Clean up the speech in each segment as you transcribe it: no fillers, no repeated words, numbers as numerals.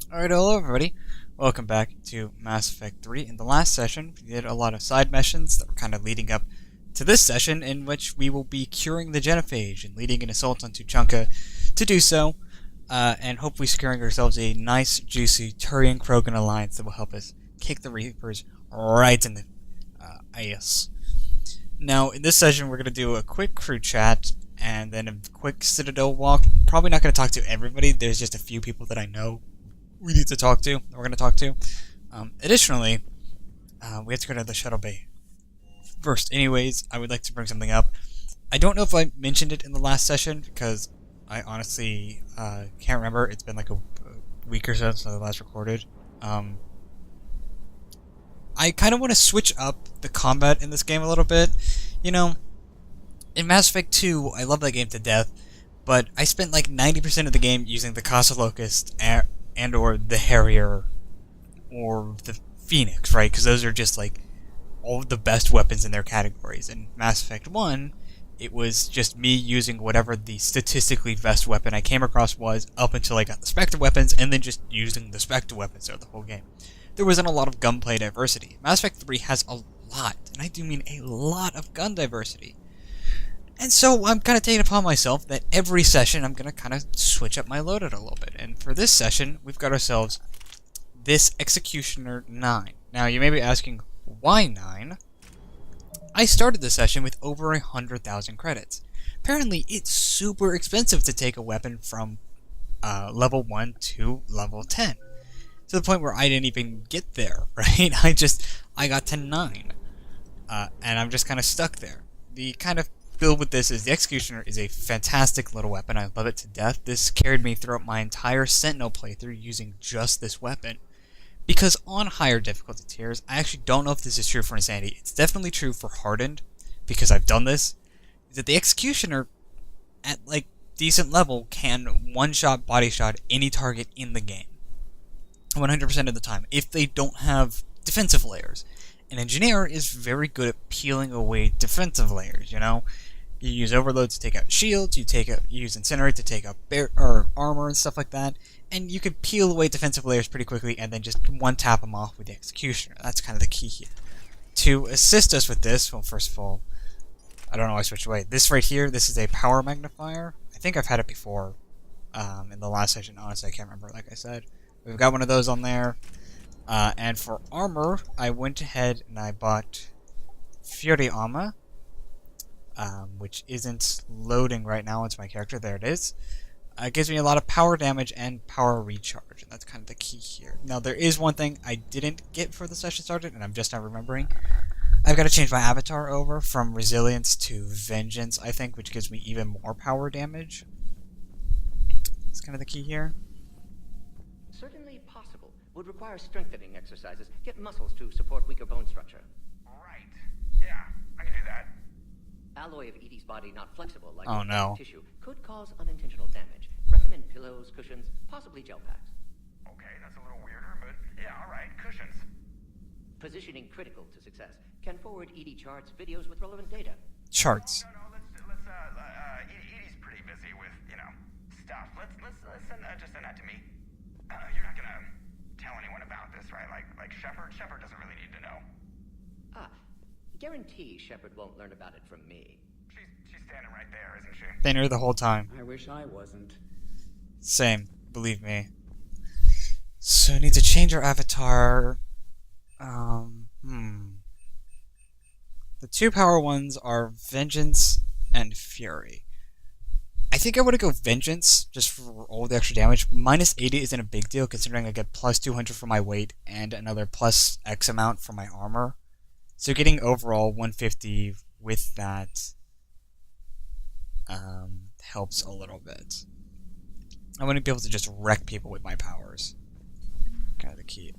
Alright, hello everybody. Welcome back to Mass Effect 3. In the last session, we did a lot of side missions that were kind of leading up to this session, in which we will be curing the genophage and leading an assault on Tuchanka to do so, and hopefully securing ourselves a nice, juicy Turian-Krogan alliance that will help us kick the Reapers right in the ass. Now, in this session, we're going to do a quick crew chat, and then a quick Citadel walk. Probably not going to talk to everybody, there's just a few people that I know we need to talk to, we're going to talk to. Additionally, we have to go to the shuttle bay first. Anyways, I would like to bring something up. I don't know if I mentioned it in the last session, because I honestly can't remember. It's been like a week or so since I last recorded. I kind of want to switch up the combat in this game a little bit. You know, in Mass Effect 2, I love that game to death, but I spent like 90% of the game using the Casa Locust and or the Harrier or the Phoenix, right? Because those are just like all of the best weapons in their categories. In Mass Effect 1, it was just me using whatever the statistically best weapon I came across was up until I got the Spectre weapons, and then just using the Spectre weapons throughout the whole game. There wasn't a lot of gunplay diversity. Mass Effect 3 has a lot, and I do mean a lot of gun diversity. And so I'm kind of taking it upon myself that every session I'm going to kind of switch up my loadout a little bit. And for this session, we've got ourselves this Executioner 9. Now, you may be asking, why 9? I started the session with over 100,000 credits. Apparently, it's super expensive to take a weapon from level 1 to level 10. To the point where I didn't even get there, right? I got to 9. And I'm just kind of stuck there. The kind of build with this is the Executioner is a fantastic little weapon. I love it to death. This carried me throughout my entire Sentinel playthrough using just this weapon. Because on higher difficulty tiers, I actually don't know if this is true for Insanity. It's definitely true for Hardened, because I've done this. Is that the Executioner, at like decent level, can one-shot, body shot any target in the game. 100% of the time, if they don't have defensive layers. An Engineer is very good at peeling away defensive layers, you know? You use Overload to take out shields, you use Incinerate to take out armor and stuff like that, and you can peel away defensive layers pretty quickly and then just one-tap them off with the Executioner. That's kind of the key here. To assist us with this, well, first of all, I don't know why I switched away. This right here, this is a Power Magnifier. I think I've had it before in the last session. Honestly, I can't remember, like I said. We've got one of those on there. And for armor, I went ahead and I bought Fury Armor, which isn't loading right now into my character. There it is. It gives me a lot of power damage and power recharge, and that's kind of the key here. Now, there is one thing I didn't get before the session started, and I'm just now remembering. I've got to change my avatar over from Resilience to Vengeance, I think, which gives me even more power damage. That's kind of the key here. Certainly possible. Would require strengthening exercises. Get muscles to support weaker bone structure. Right. Yeah, I can do that. Alloy of Edie's body not flexible like Oh, no. tissue could cause unintentional damage. Recommend pillows, cushions, possibly gel packs. Okay, that's a little weirder, but yeah, alright, cushions. Positioning critical to success. Can forward Edie charts, videos with relevant data. Charts. No, Edie's pretty busy with, stuff. Let's just send that to me. You're not gonna tell anyone about this, right? Like Shepard? Shepard doesn't really need to know. Guarantee Shepard won't learn about it from me. She's standing right there, isn't she? Been here the whole time. I wish I wasn't. Same, believe me. So I need to change our avatar. The two power ones are Vengeance and Fury. I think I want to go Vengeance, just for all the extra damage. Minus 80 isn't a big deal, considering I get plus 200 for my weight, and another plus X amount for my armor. So getting overall 150 with that helps a little bit. I want to be able to just wreck people with my powers. Kind of the key.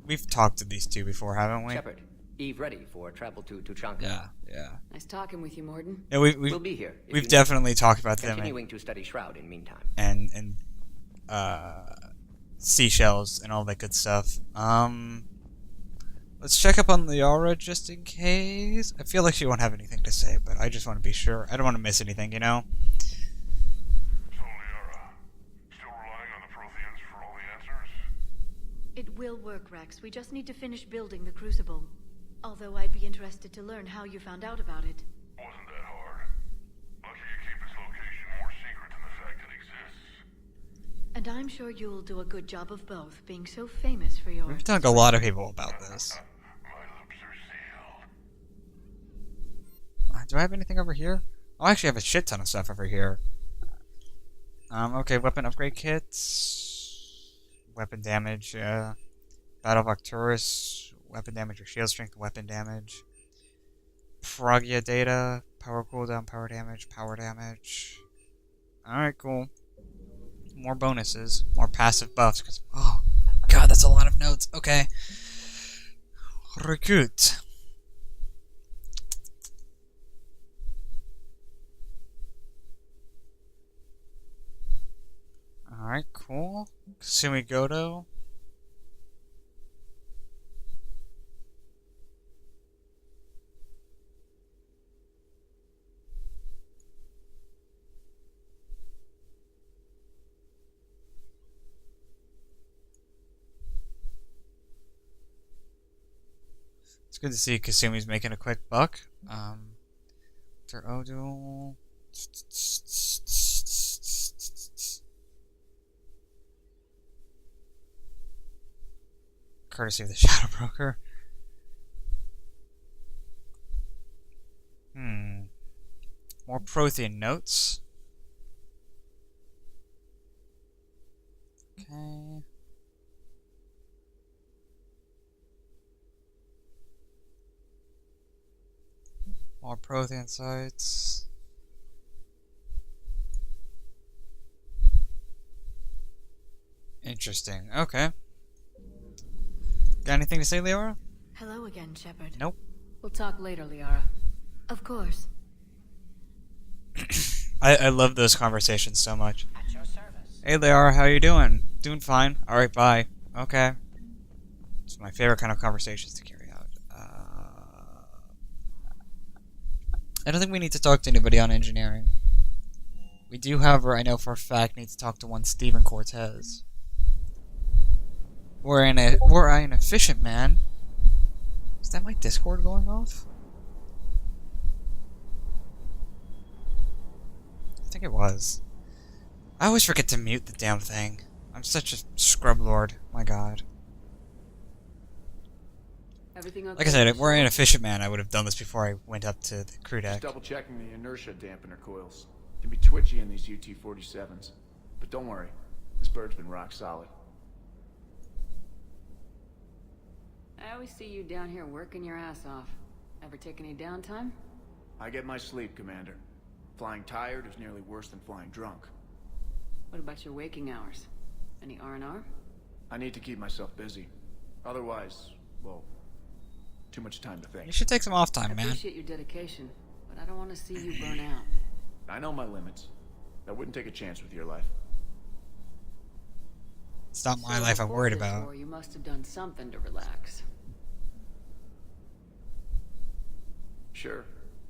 We've talked to these two before, haven't we? Shepard, Eve ready for travel to Tuchanka. Yeah. Nice talking with you, Morden. Yeah, We'll be here. if we've you definitely talked about them continuing to study Shroud in meantime. and seashells and all that good stuff. Let's check up on Liara just in case. I feel like she won't have anything to say, but I just want to be sure. I don't want to miss anything, you know? So, Liara, still relying on the Protheans for all the It will work, Rex. We just need to finish building the Crucible. Although I'd be interested to learn how you found out about it. Wasn't that hard. Lucky you keep its location more secret than the fact it exists. And I'm sure you'll do a good job of both, being so famous for your... We've talked to a lot of people about this. My lips are sealed. Do I have anything over here? Oh, I actually have a shit ton of stuff over here. Okay, weapon upgrade kits. Weapon damage, Battle of Arcturus. Weapon damage or shield strength, weapon damage. Progia data. Power cooldown, power damage, power damage. Alright, cool. More bonuses. More passive buffs. Cause, oh, god, that's a lot of notes. Okay. Recruit. Alright, cool. Kasumi Goto. It's good to see Kasumi's making a quick buck. Dr. Odo. Courtesy of the Shadow Broker. More Prothean notes. Okay. More Prothean sites. Interesting. Okay. Got anything to say, Leora? Hello again, Shepard. Nope. We'll talk later, Liara. Of course. I love those conversations so much. At your service. Hey, Leora, how you doing? Doing fine. Alright, bye. Okay. It's my favorite kind of conversations to carry out. I don't think we need to talk to anybody on engineering. We do, however, I know for a fact, need to talk to one Stephen Cortez. Were I an efficient man? Is that my Discord going off? I think it was. I always forget to mute the damn thing. I'm such a scrub lord. My god. Everything okay? Like I said, were I an efficient man, I would have done this before I went up to the crew Just deck. double checking the inertia dampener coils. Can be twitchy in these UT-47s. But don't worry, this bird's been rock solid. I always see you down here working your ass off. Ever take any downtime? I get my sleep, Commander. Flying tired is nearly worse than flying drunk. What about your waking hours? Any R&R? I need to keep myself busy. Otherwise, well, too much time to You think. should take some off I time, man. appreciate your dedication, but I don't want to see you burn out. I know my limits. I wouldn't take a chance with your life. It's not my So life I'm before worried this about. war, you must have done something to relax. Sure.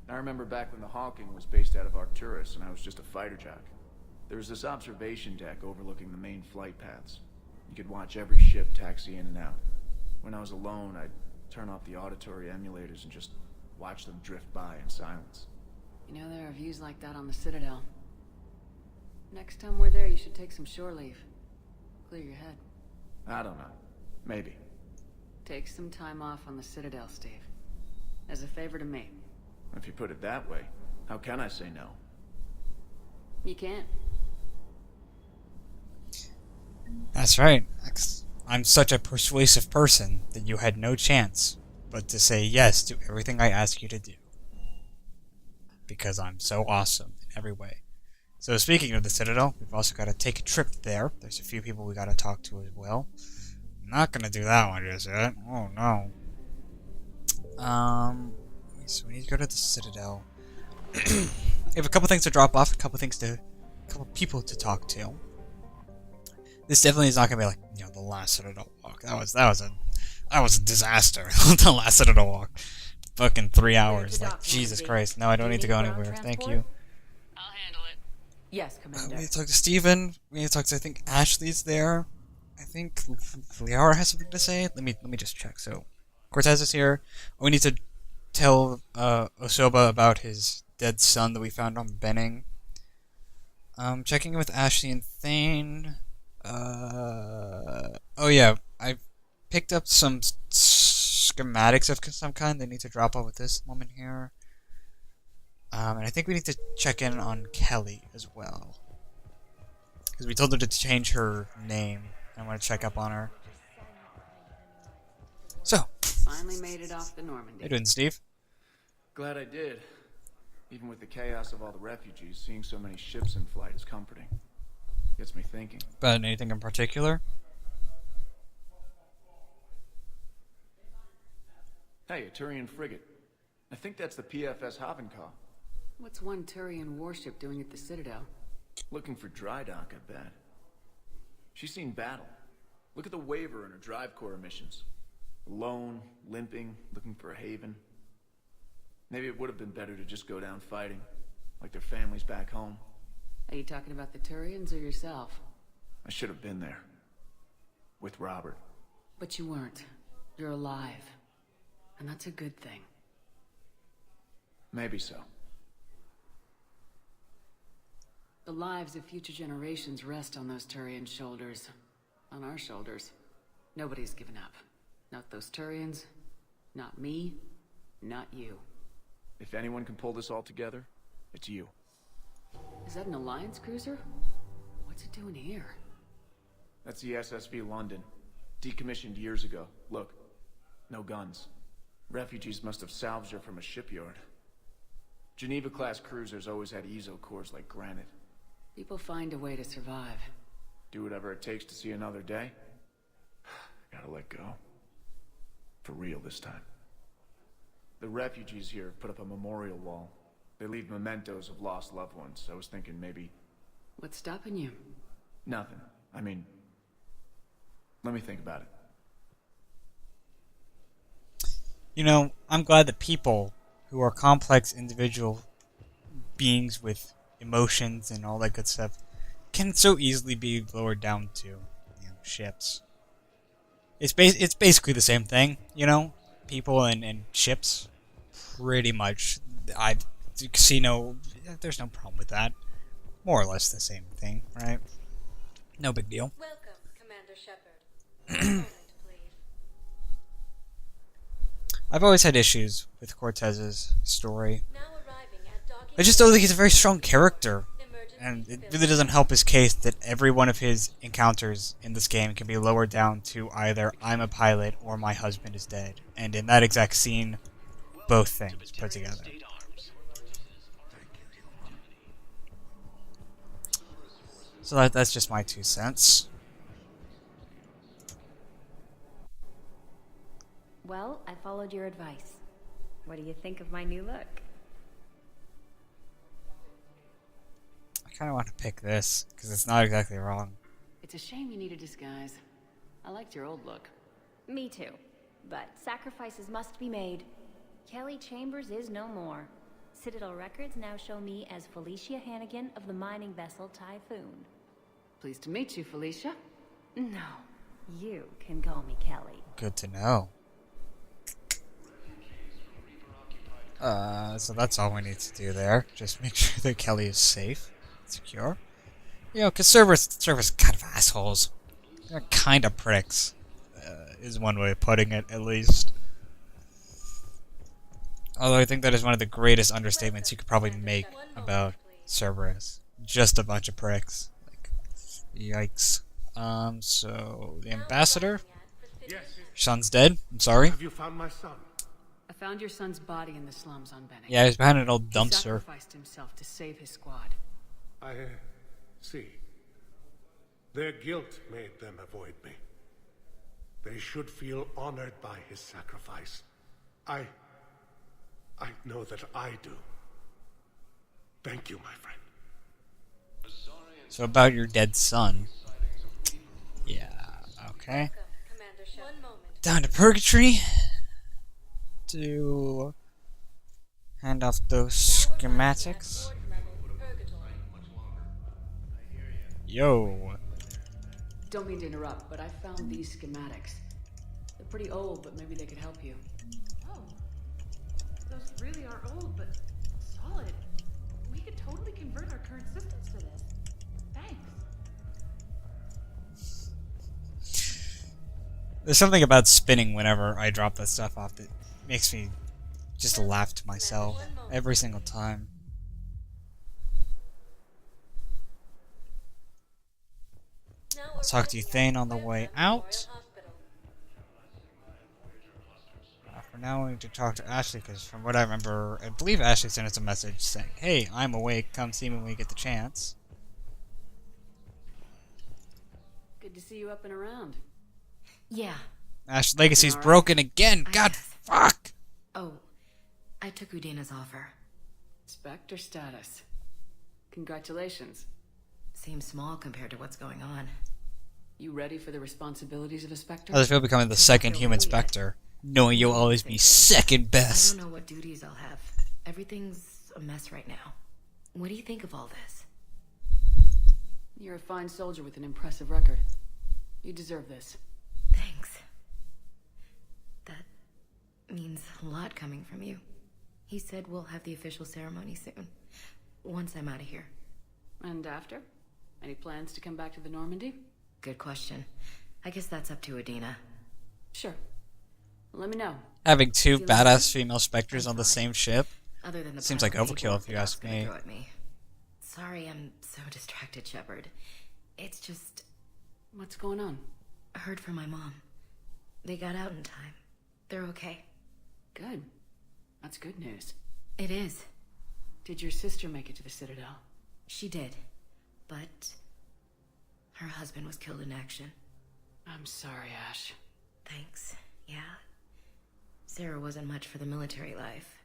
I remember back when the Hawking was based out of Arcturus and I was just a fighter jock. There was this observation deck overlooking the main flight paths. You could watch every ship taxi in and out. When I was alone, I'd turn off the auditory emulators and just watch them drift by in silence. You know, there are views like that on the Citadel. Next time we're there, you should take some shore leave. Clear your head. I don't know. Maybe. Take some time off on the Citadel, Steve. As a favor to me. If you put it that way, how can I say no? You can't. That's right. I'm such a persuasive person that you had no chance but to say yes to everything I ask you to do. Because I'm so awesome in every way. So speaking of the Citadel, we've also got to take a trip there. There's a few people we got to talk to as well. I'm not going to do that one just yet. Oh no. So we need to go to the Citadel. We have a couple things to drop off, a couple people to talk to. This definitely is not gonna be like, you know, the last Citadel walk. That was a disaster. The last Citadel walk, fucking 3 hours. Like Jesus Christ. No, I don't need to go anywhere. Thank you. I'll handle it. Yes, We Commander. need to talk to Steven. We need to talk to, I think Ashley's there, I think Liara has something to say. Let me just check. So, Cortez is here. We need to tell Osoba about his dead son that we found on Benning. Checking in with Ashley and Thane. Oh yeah, I picked up some schematics of some kind. They need to drop off at this moment here. And I think we need to check in on Kelly as well. Because we told her to change her name. I want to check up on her. So. Finally made it off the Normandy. How you doing, Steve? Glad I did. Even with the chaos of all the refugees, seeing so many ships in flight is comforting. Gets me thinking. About anything in particular? Hey, a Turian frigate. I think that's the PFS Havenkaw. What's one Turian warship doing at the Citadel? Looking for dry dock, I bet. She's seen battle. Look at the Waver in her drive core missions. Alone, limping, looking for a haven. Maybe it would have been better to just go down fighting, like their families back home. Are you talking about the Turians or yourself? I should have been there. With Robert. But you weren't. You're alive. And that's a good thing. Maybe so. The lives of future generations rest on those Turian shoulders. On our shoulders. Nobody's given up. Not those Turians. Not me. Not you. If anyone can pull this all together, it's you. Is that an Alliance cruiser? What's it doing here? That's the SSV London. Decommissioned years ago. Look. No guns. Refugees must have salvaged her from a shipyard. Geneva-class cruisers always had ezo cores like granite. People find a way to survive. Do whatever it takes to see another day. Gotta let go. For real this time. The refugees here put up a memorial wall. They leave mementos of lost loved ones. I was thinking maybe... What's stopping you? Nothing. I mean... Let me think about it. You know, I'm glad that people who are complex individual beings with emotions and all that good stuff can so easily be lowered down to, ships. It's basically the same thing, people and ships. Pretty much. I see there's no problem with that. More or less the same thing, right? No big deal. Welcome, Commander Shepard. One moment, please. I've always had issues with Cortez's story. Now arriving at docking. I just don't think he's a very strong character. Emergency And it fill. really doesn't help his case that every one of his encounters in this game can be lowered down to either I'm a pilot or my husband is dead. And in that exact scene, both things put together. So that's just my 2 cents. Well, I followed your advice. What do you think of my new look? I kind of want to pick this, because it's not exactly wrong. It's a shame you need a disguise. I liked your old look. Me too. But sacrifices must be made. Kelly Chambers is no more. Citadel records now show me as Felicia Hannigan of the mining vessel Typhoon. Pleased to meet you, Felicia. No, you can call me Kelly. Good to know. So that's all we need to do there. Just make sure that Kelly is safe, secure. Because servers kind of assholes. They're kind of pricks, is one way of putting it, at least. Although I think that is one of the greatest understatements you could probably make about Cerberus. Just a bunch of pricks. Like, yikes. So, the ambassador? Yes, Your son's dead? I'm sorry. have you found my son? I found your son's body in the slums on Benning. Yeah, he's behind an old He dumpster. sacrificed himself to save his squad. I see. Their guilt made them avoid me. They should feel honored by his sacrifice. I know that I do. Thank you, my friend. So about your dead son. Yeah, okay. Commander Shepard. One moment. Down to Purgatory. To hand off those schematics. Port level, Purgatory. Yo. Don't mean to interrupt, but I found these schematics. They're pretty old, but maybe they could help you. Oh. Those really are old, but solid. We could totally convert our current systems to this. Thanks. There's something about spinning whenever I drop that stuff off that makes me just laugh to myself every single time. I'll talk to Thane on the way out. For now, we need to talk to Ashley, because from what I remember, I believe Ashley sent us a message saying, "Hey, I'm awake, come see me when you get the chance." Good to see you up and around. Yeah. Ash Legacy's broken again! God, fuck! Oh, I took Udina's offer. Spectre status. Congratulations. Seems small compared to what's going on. You ready for the responsibilities of a Spectre? I just feel becoming the second human Spectre, knowing you'll always be second I best. don't know what duties I'll have. Everything's a mess right now. What do you think of all this? You're a fine soldier with an impressive record. You deserve this. Thanks. That means a lot coming from you. He said we'll have the official ceremony soon. Once I'm out of here. And after? Any plans to come back to the Normandy? Good question. I guess that's up to Udina. Sure. Let me know. Having two badass female Spectres on the same ship Other than the seems like pile of overkill paperwork if you the ask Doc's gonna me. throw at me. Sorry I'm so distracted, Shepard. It's just... What's going on? I heard from my mom. They got out in time. They're okay. Good. That's good news. It is. Did your sister make it to the Citadel? She did. But... her husband was killed in action. I'm sorry, Ash. Thanks. Yeah. Sarah wasn't much for the military life.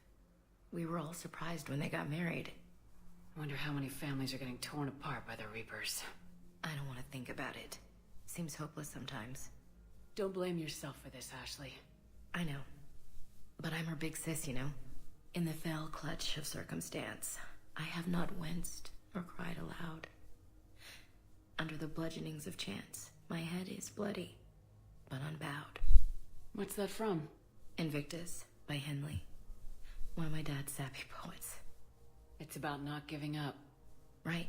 We were all surprised when they got married. I wonder how many families are getting torn apart by the Reapers. I don't want to think about it. Seems hopeless sometimes. Don't blame yourself for this, Ashley. I know. But I'm her big sis, you know? In the fell clutch of circumstance, I have not winced or cried aloud. Under the bludgeonings of chance, my head is bloody, but unbowed. What's that from? Invictus by Henley. One of my dad's sappy poets. It's about not giving up. Right.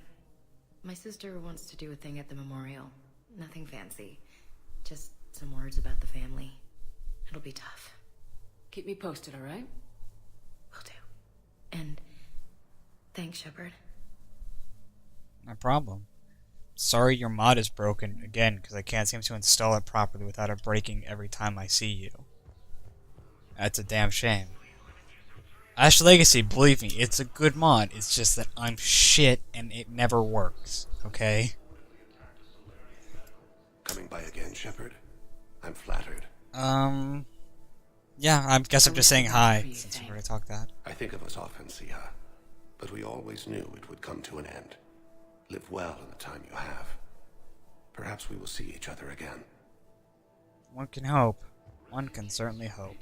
My sister wants to do a thing at the memorial. Nothing fancy. Just some words about the family. It'll be tough. Keep me posted, all right? Will do. And thanks, Shepard. No problem. Sorry your mod is broken again, because I can't seem to install it properly without it breaking every time I see you. That's a damn shame. Ash Legacy, believe me, it's a good mod. It's just that I'm shit and it never works, okay? Coming by again, Shepard? I'm flattered. Yeah, I guess I'm just saying hi, since we're gonna talk that. I think of us often, Sia, but we always knew it would come to an end. Live well in the time you have. Perhaps we will see each other again. One can hope. One can certainly hope.